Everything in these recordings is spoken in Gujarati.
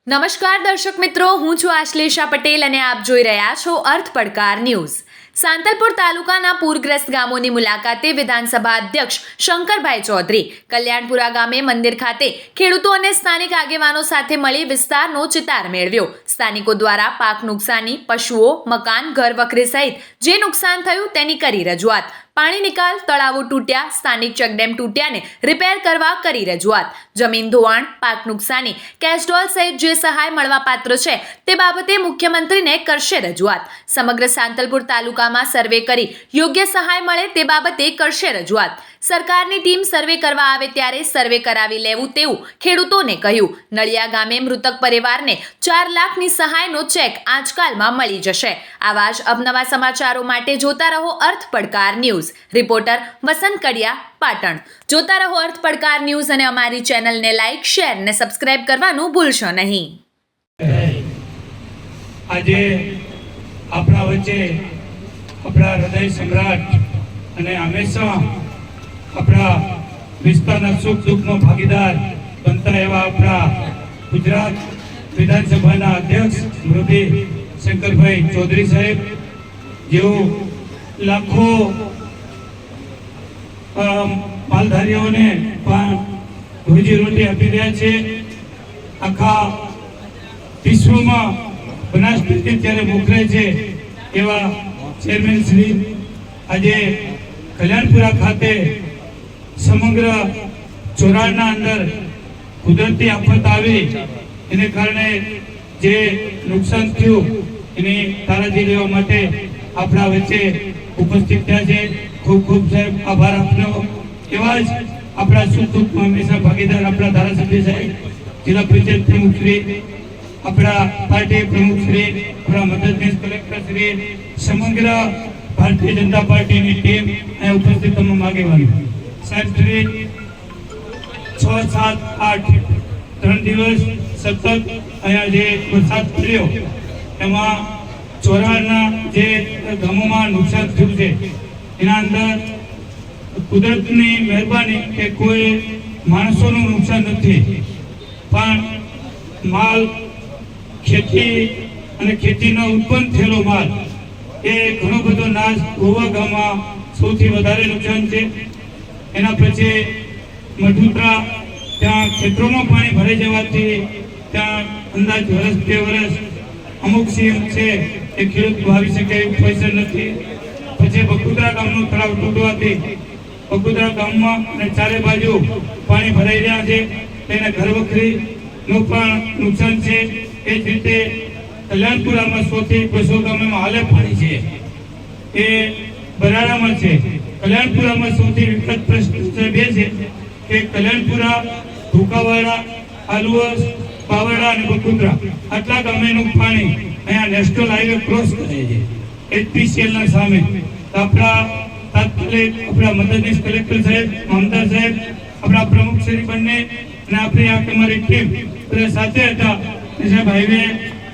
નમસ્કાર દર્શક મિત્રો, હું છું આશ્લેષા પટેલ અને આપ જોઈ રહ્યા છો અર્થ પડકાર ન્યૂઝ। સાંતલપુર તાલુકાના પૂરગ્રસ્ત ગામોની મુલાકાતે વિધાનસભા અધ્યક્ષ શંકરભાઈ ચૌધરી કલ્યાણપુરા ગામે મંદિર ખાતે ખેડૂતો અને સ્થાનિક આગેવાનો સાથે મળી વિસ્તારનો ચિતાર મેળવ્યો। સ્થાનિકો દ્વારા પાક નુકસાની, પશુઓ, મકાન, ઘર વખરી સહિત જે નુકસાન થયું તેની કરી રજૂઆત। પાણી નિકાલ, તળાવો તૂટ્યા, સ્થાનિક ચેકડેમ તૂટ્યાને રિપેર કરવા કરી રજૂઆત। જમીન ધોવાણ, પાક નુકસાની, કેશડોલ સહિત જે સહાય મળવાપાત્ર છે તે બાબતે મુખ્યમંત્રીને કરશે રજૂઆત। સમગ્ર સાંતલપુર તાલુકામાં સર્વે કરી યોગ્ય સહાય મળે તે બાબતે કરશે રજૂઆત। સરકારની ટીમ સર્વે કરવા આવે ત્યારે સર્વે કરાવી લેવું તેવું ખેડૂતોને કહ્યું। નળિયા ગામે મૃતક પરિવારને 4 લાખની સહાયનો ચેક આજકાલમાં મળી જશે। આવા જ અવનવા સમાચારો માટે જોતા રહો અર્થ પડકાર ન્યૂઝ। રિપોર્ટર વસંત કડિયા, પાટણ। જોતા રહો અર્થ પડકાર ન્યૂઝ અને અમારી ચેનલને લાઇક, શેર અને સબસ્ક્રાઇબ કરવાનું ભૂલશો નહીં। આજે આપણા વચ્ચે આપણા હૃદય સમ્રાટ અને હંમેશા આપણા વિસ્તારના સુખ દુઃખમાં ભાગીદાર બનતા એવા આપણા ગુજરાત વિધાનસભાના અધ્યક્ષ મુરબ્બી શંકરભાઈ ચૌધરી સાહેબ, જેઓ લાખો માલધારીઓને રોજીરોટી આપી રહ્યા છે। આખા વિશ્વમાં બનાસડેરી જ્યારે મોકલે છે એવા ચેરમેન શ્રી આજે કલ્યાણપુરા ખાતે સમગ્ર ચોરાડના અંદર કુદરતી આફત આવી એને કારણે જે નુકસાન થયું એની તારાજી લેવા માટે આપણા વચ્ચે ઉપસ્થિત થયા છે। ખૂબ ખૂબ સાહેબ આભાર આપનો। એવા જ આપણા સુખ દુઃખમાં હંમેશા ભાગીદાર આપણા ધારાસભ્ય સાહેબ, જિલ્લા પંચાયત પ્રમુખ શ્રી, આપણા પાર્ટી પ્રમુખ શ્રી, આપણા મદદનીશ કલેક્ટર શ્રી, સમગ્ર ભારતીય જનતા પાર્ટીની ટીમ અહીં ઉપસ્થિત તમામ આગેવાનો સાહેબ શ્રી 6, 7, 8 3 દિવસ સતત અહીંયા જે વરસાદ પડ્યો એમાં ચોરાડના જે ગામોમાં નુકસાન થયું છે એના અંદર કુદરતની મહેરબાની કે કોઈ માણસોનું નુકસાન નથી, પણ માલ, ખેતી અને ખેતીનો ઉત્પન્ન થયેલો માલ એ ઘણો બધો નાશ ગોવા ગામમાં સૌથી વધારે નુકસાન છે। એના પછી મઢુતરા, ત્યાં ખેતરોમાં પાણી ભરાઈ જવાથી ત્યાં અંદાજ વર્ષ 2 વર્ષ અમુક સીમ છે એ ખેડૂત વાવી શકે એવું પૈસા નથી। પછી બકુદરા ગામનું તળાવ તૂટવાથી બકુદરા ગામમાં અને ચારે બાજુ પાણી ભરાઈ રહ્યા છે, તેને ઘર વખરીનું પણ નુકસાન છે। એ જ રીતે કલ્યાણપુરામાં 100 થી 200 ગામોમાં હાલે પાણી છે, એ બરાડામાં છે। કલ્યાણપુરામાં સૌથી વિકટ પ્રશ્ન બે છે કે કલ્યાણપુરા, ભૂકાવાડા, આલુવસ, પાવડા અને બકુદરા આટલા ગામેનું પાણી અહીંયા નેશનલ હાઈવે ક્રોસ કરે છે HPCL ના સામે। આપણા તાત્કાલિક આપણા મદદનીશ કલેક્ટર સાહેબ, મામદાર સાહેબ, આપણા પ્રમુખ શ્રી બંને અને આપણી આ અમારી ટીમ બધા સાથે હતા। સાહેબ હાઈવે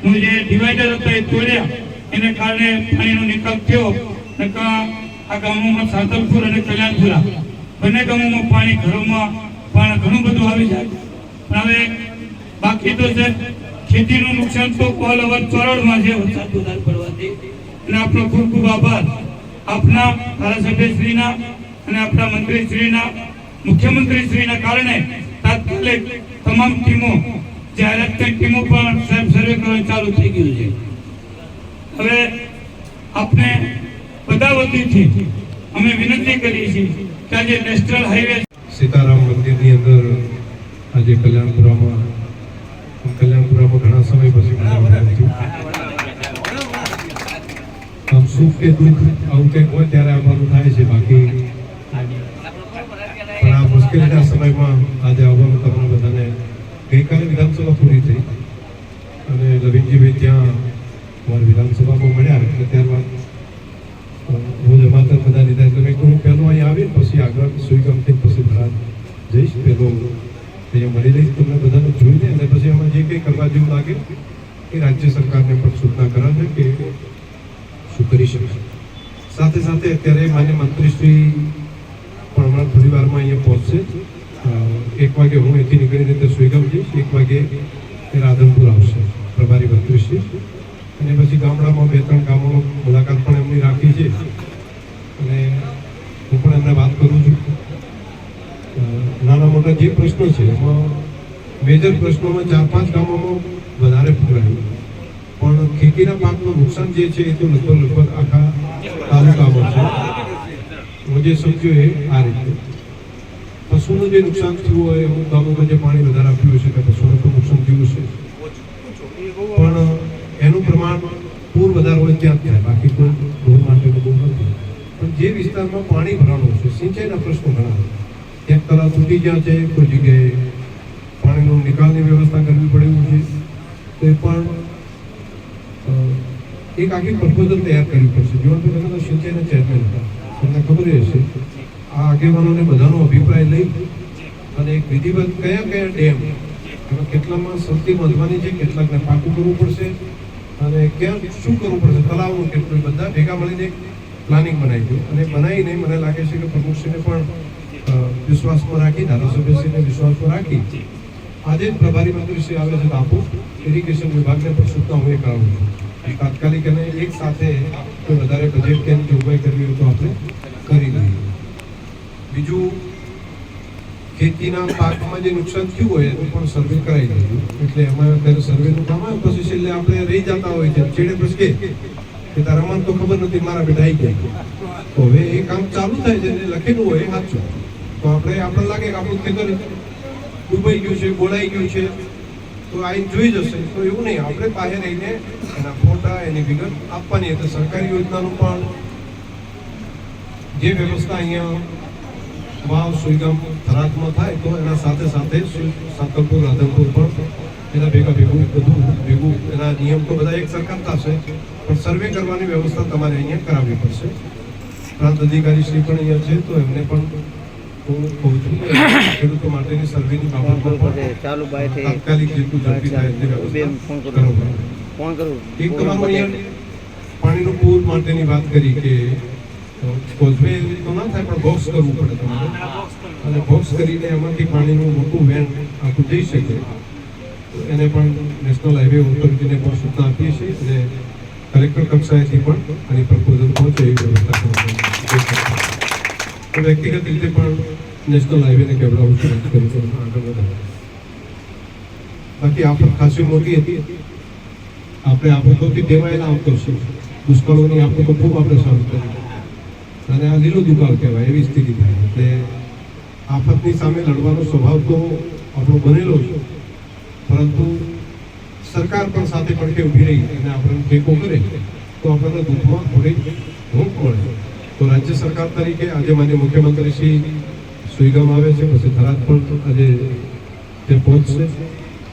નું જે ડિવાઈડર હતા એ તોડ્યા, એને કારણે પાણીનો નિકાલ થયો। આ ગામોમાં સાંતલપુર અને કલ્યાણપુરા બંને ગામોમાં પાણી ઘરોમાં પણ ઘણું બધું આવી જાય। પણ હવે બાકી તો છે ખેતીનું નુકસાન તો ઓલ ઓવર ચોરાડમાં છે વરસાદ વધારે પડવાથી। અને આપણો ખૂબ ખૂબ આભાર આપના ધારાસભ્યશ્રીના અને આપણા મંત્રીશ્રીના, મુખ્યમંત્રીશ્રીના કારણે તાત્કાલિક તમામ ટીમો, જે આરક્ષક ટીમો પણ સાહેબ સર્વે કરવાનું ચાલુ થઈ ગયું છે। હવે આપણે બધા વતીથી અમે વિનંતી કરીએ છીએ કે આજે નેશનલ હાઈવે સીતારામ મંદિરની અંદર આજે કલ્યાણપુરામાં ઘણા સમય પછી આમ સુખ કે દુઃખ આવું કંઈક હોય ત્યારે આવવાનું થાય છે। બાકી પણ આ મુશ્કેલીના સમયમાં આજે આવવાનું તમને બધાને ગઈકાલે વિધાનસભા પૂરી થઈ અને લવિંગજીભાઈ ત્યાં અમારી વિધાનસભામાં મળ્યા એટલે ત્યારબાદ હું જમાતર બધા લીધા એટલે મેં કહું પહેલું અહીં આવીને પછી આગળ સુઈગામથી પછી ભરાત જઈશ, પહેલો અહીંયા મળી લઈશ, તમને બધાને જોઈને અને પછી અમે જે કંઈ કરવા જેવું લાગે એ રાજ્ય સરકારને પણ સૂચના કરાવે કે શું કરી શકે। સાથે સાથે અત્યારે માન્ય મંત્રીશ્રી પણ હમણાં થોડી વારમાં અહીંયા પહોંચશે। 1 વાગે હું અહીંથી નીકળીને સુઈગામ જઈશ, 1 વાગે એ રાધનપુર આવશે પ્રભારી મંત્રીશ્રી, અને પછી ગામડામાં 2-3 ગામોનો મુલાકાત પણ એમની રાખી છે અને હું પણ એમને વાત કરું છું. નાના મોટા જે પ્રશ્નો છે એમાં મેજર પ્રશ્નોમાં 4-5 ગામોમાં વધારે પકડાયું, પણ ખેતીના પાકનું નુકસાન જે છે એ તો લગભગ આખા તાલુકામાં છે. હું જે સમજ્યો એ આ રીતે પશુનું જે નુકસાન થયું હોય, અમુક ગામોમાં જે પાણી વધારે આપ્યું છે કે પશુને પણ નુકસાન થયું છે, પણ એનું પ્રમાણ પૂર વધારે હોય ત્યાં જ થાય, બાકી કોઈ ઢોર માટેનું બહુ નથી. પણ જે વિસ્તારમાં પાણી ભરાણું છે, સિંચાઈના પ્રશ્નો ઘણા છે, ક્યાંક તળાવ તૂટી ગયા છે, કોઈ જગ્યાએ પાણીનો નિકાલની વ્યવસ્થા કરવી પડે એવું છે, તો એ પણ એક આખી પ્રપોઝલ તૈયાર કરવી પડશે. જીવનભાઈ તમે તો સિંચાઈના ચેરમેન હતા, તમને ખબર હશે, આ આગેવાનોને બધાનો અભિપ્રાય લઈ અને એક વિધિવત કયા ડેમ એમાં કેટલામાં સૌથી મહત્વની છે, કેટલાકને પાકું કરવું પડશે અને ક્યાં શું કરવું પડશે, તળાવનું કેટલું, બધા ભેગા મળીને પ્લાનિંગ બનાવી દઉં. અને બનાવીને મને લાગે છે કે પ્રમુખશ્રીને પણ વિશ્વાસમાં રાખી, ધારાસભ્યશ્રીને વિશ્વાસમાં રાખી આજે જ પ્રભારી મંત્રીશ્રી આવે છે તો આપું ઇરિગેશન વિભાગને પણ સૂચના હું એ કરાવું છું તાત્કાલિક, અને એક સાથે કોઈ વધારે બજેટ કે જોગવાઈ કરવી હોય તો આપણે કરી લઈએ. બીજું, ખેતીના પાકમાં જે નુકસાન થયું હોય એનું પણ સર્વે કરાવી દઈએ, એટલે એમાં અત્યારે સર્વેનું કામ આવે પછી છેલ્લે આપણે રહી જતા હોય છે છેડે પછી કે તારા મન તો ખબર નથી, મારા બેટા આવી ગયા. તો હવે એ કામ ચાલુ થાય છે, લખેલું હોય એ સાચું, તો આપણે લાગે કે આપણું ખેતર ડૂબાઈ ગયું છે, બોલાઈ ગયું છે, તો આઈને જોઈ જશે. તો એવું નહીં, આપણે પાસે રહીને એના ફોટા, એની વિગત આપવાની. એટલે સરકારી યોજનાનું પણ જે વ્યવસ્થા અહીંયા વાવ, સુઈગામ, થરાદમાં થાય તો એના સાથે સાથે સાંતલપુર, રાધનપુર પણ એના ભેગું એના નિયમ તો બધા એક સરખા થશે, પણ સર્વે કરવાની વ્યવસ્થા તમારે અહીંયા કરાવવી પડશે. પ્રાંત અધિકારી શ્રી પણ અહીંયા છે, તો એમને પણ હું કહું છું કે ખેડૂતો માટેની સર્વેની બાબતમાં પણ તાત્કાલિક જેટલું ઝડપી થાય તે વ્યવસ્થા કરવું. એક તમારું અહીંયા પાણીનું પૂર માટેની વાત કરી કે કોઝવે તો ના થાય, પણ બોક્સ કરવું પડે તમારે, અને બોક્સ કરીને એમાંથી પાણીનું મોટું વેન આખું જઈ શકે, તો એને પણ નેશનલ હાઈવે ઓથોરિટીને પણ સૂચના આપીએ છીએ અને કલેક્ટર કક્ષાએથી પણ આની પ્રપોઝલ પહોંચે એવી વ્યવસ્થા કરવાની. વ્યક્તિગત રીતે પણ નેશનલ હાઈવેને કેવડાવું છું આગળ વધારે. બાકી આફત ખાસી મોટી હતી, આપણે આફતોથી ટેવાયેલા આવતો છે, દુષ્કાળોની આફતો ખૂબ આપણે સહન કરી અને આ લીલો દુકાળ કહેવાય એવી સ્થિતિ થાય. એટલે આફતની સામે લડવાનો સ્વભાવ તો આપણો બનેલો છે, પરંતુ સરકાર પણ સાથે પડખે ઊભી રહી અને આપણને ટેકો કરે તો આપણને દુઃખમાં થોડી ઊંઘ મળે. તો રાજ્ય સરકાર તરીકે આજે માન્ય મુખ્યમંત્રી શ્રી સુઈગામ આવે છે, પછી થરાદ પણ આજે તે પહોંચશે,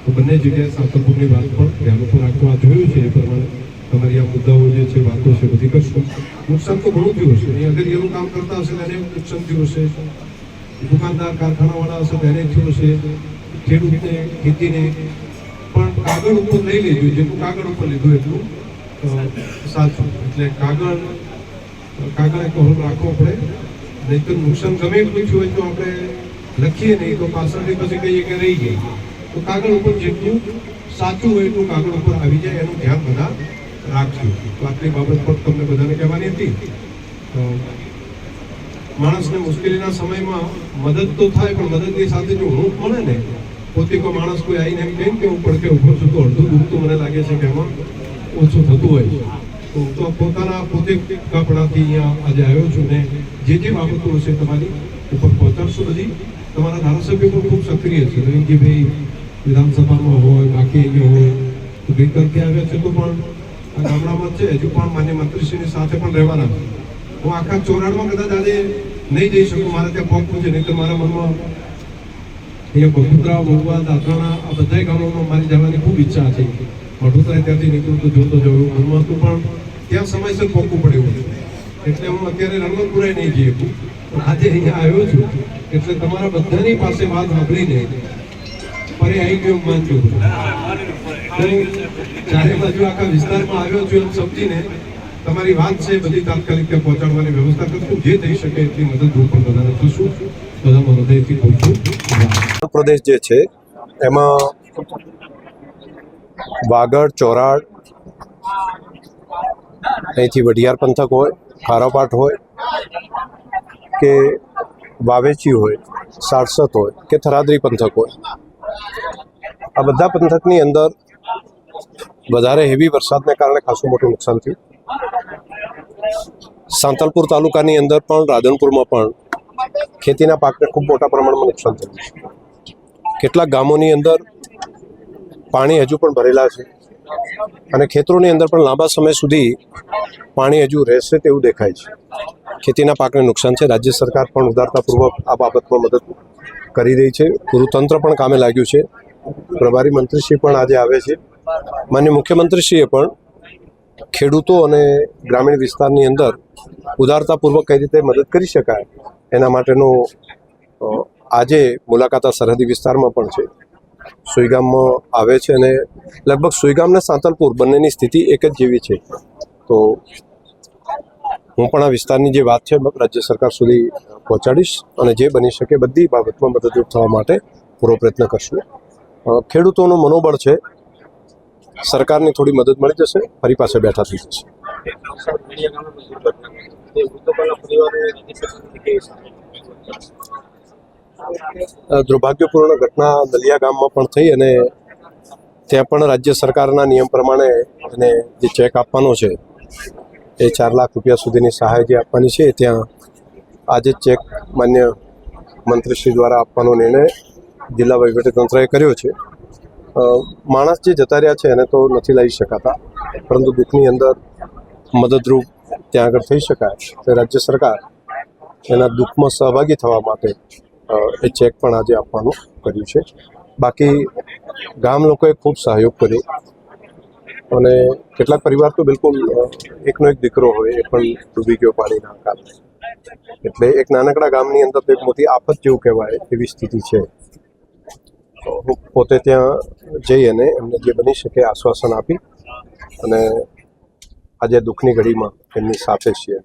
તો બંને જગ્યાએ સાંતલપુરની વાત પણ ધ્યાન ઉપર રાખવા જોયું છે. એ પ્રમાણે તમારી આ મુદ્દાઓ જે છે, વાતો છે, બધી કરશું. નુકસાન તો ઘણું થયું હશે, અહીં અગરિયાનું કામ કરતા હશે તેને નુકસાન થયું હશે, દુકાનદાર કારખાનાવાળા હશે તેને થયું હશે, ખેડૂતને, ખેતીને. પણ કાગળ ઉપર લઈ લીધું, જેટલું કાગળ ઉપર લીધું એટલું સાચું. એટલે કાગળ એક હોલ રાખવો પડે, નહીં તો નુકસાન ગમે એટલું થયું હોય તો આપણે લખીએ નહીં તો પાછળથી પછી કહીએ કે રહી ગઈ. તો કાગળ ઉપર જેટલું સાચું હોય એટલું કાગળ ઉપર આવી જાય એનું ધ્યાન બધા રાખજો. તો આટલી બાબત પણ તમને બધાને કહેવાની હતી. તો માણસને મુશ્કેલીના સમયમાં મદદ તો થાય, પણ મદદની સાથે જો ઊંઘ મળે ને, પોતે કોઈ માણસ કોઈ આવીને એમ કેમ કે હું પડકે ઉભો છું તો અડધું દુઃખ તો મને લાગે છે કે એમાં ઓછું થતું હોય છે. તો પોતાના પોતે કપડાથી અહીંયા આજે આવ્યો છું ને જે બાબતો હશે તમારી ઉપર પહોંચાડશું. બધી તમારા ધારાસભ્યો પણ ખૂબ સક્રિય છે, રવિન્દ્રભાઈ વિધાનસભામાં હોય, બાકી અહીંયા હોય, તો ગઈકાલથી આવ્યા છે તો પણ આ ગામડામાં છે, હજુ પણ માન્ય મંત્રીશ્રીની સાથે પણ રહેવાના છે. હું આખા ચોરાડમાં કદાચ આજે નહીં જઈ શકું, મારે ત્યાં પહોંચવું છે, નહીં તો મારા મનમાં અહીંયા બગુતરા, મહુવા, દાંતરાણા આ બધા ગામોમાં મારી જવાની ખૂબ ઈચ્છા છે. વડોદરા ત્યાંથી નીકળું તો જોતો જવું મનમાં તો, પણ ત્યાં સમયસર પહોંચવું પડે એવું છે. એટલે હું અત્યારે રણવતપુરાય નહીં જઈ શકું, પણ આજે અહીંયા આવ્યો છું એટલે તમારા બધાની પાસે વાત સાંભળીને પરે આવી ગયો માનજો. ચારે બાજુ આખા વિસ્તારમાં આવ્યો છું એમ સમજીને તમારી વાત છે બધી તાત્કાલિક ત્યાં પહોંચાડવાની વ્યવસ્થા કરશું. જે થઈ શકે એટલી મદદરૂપ પણ બધાને થશું. બધામાં હૃદયથી કહું છું. પ્રદેશ જે છે એમાં વાગડ, ચોરાડ, અહીંથી વઢિયાર પંથક હોય, ખારાપાટ હોય કે વાવેચી હોય, સારસદ હોય કે થરાદરી પંથક હોય, આ બધા પંથકની અંદર વધારે હેવી વરસાદને કારણે ખાસું મોટું નુકસાન થયું. સાંતલપુર તાલુકાની અંદર પણ, રાધનપુરમાં પણ ખેતીના પાકને ખૂબ મોટા પ્રમાણમાં નુકસાન થયું છે. કેટલાક ગામોની અંદર પાણી હજુ પણ ભરેલા છે અને ખેતરોની અંદર પણ લાંબા સમય સુધી પાણી હજુ રહેશે તેવું દેખાય છે. ખેતીના પાકને નુકસાન છે. રાજ્ય સરકાર પણ ઉદારતાપૂર્વક આ બાબતમાં મદદ કરી રહી છે. પૂરું તંત્ર પણ કામે લાગ્યું છે. પ્રભારી મંત્રીશ્રી પણ આજે આવે છે. માન્ય મુખ્યમંત્રીશ્રીએ પણ ખેડૂતો અને ગ્રામીણ વિસ્તારની અંદર ઉદારતાપૂર્વક કઈ રીતે મદદ કરી શકાય એના માટેનો આજે મુલાકાત આ સરહદી વિસ્તારમાં પણ છે. સુઈગામમાં આવે છે અને લગભગ સુઈગામ અને સાંતલપુર બંનેની સ્થિતિ એક જ જેવી છે. તો હું પણ આ વિસ્તારની જે વાત છે રાજ્ય સરકાર સુધી પહોંચાડીશ અને જે બની શકે બધી બાબતમાં મદદરૂપ થવા માટે પૂરો પ્રયત્ન કરશું. ખેડૂતોનું મનોબળ છે, સરકારની થોડી મદદ મળી જશે, ફરી પાસે બેઠા થઈ જશે. દુર્ભાગ્યપૂર્ણ ઘટના દલિયા ગામમાં પણ થઈ અને ત્યાં પણ રાજ્ય સરકારના નિયમ પ્રમાણે એને જે ચેક આપવાનો છે એ 4 લાખ રૂપિયા સુધીની સહાય જે આપવાની છે ત્યાં આજે ચેક માન્ય મંત્રીશ્રી દ્વારા આપવાનો નિર્ણય જિલ્લા વહીવટીતંત્રએ કર્યો છે. માણસ જે જતા રહ્યા છે એને તો નથી લઈ શકાતા, પરંતુ દુઃખની અંદર મદદરૂપ ત્યાં આગળ થઈ શકાય તો રાજ્ય સરકાર એના દુઃખમાં સહભાગી થવા માટે એ ચેક પણ આજે આપવાનું કર્યું છે. બાકી ગામ લોકોએ ખૂબ સહયોગ કર્યો અને કેટલાક પરિવાર તો બિલકુલ એકનો એક દીકરો હોય એ પણ ડૂબી ગયો પાણીના કારણે. એટલે એક નાનકડા ગામની અંદર તો એક મોટી આફત જેવું કહેવાય એવી સ્થિતિ છે. હું પોતે ત્યાં જઈ અને એમને જે બની શકે આશ્વાસન આપી અને આજે દુઃખની ઘડીમાં એમની સાથે છીએ.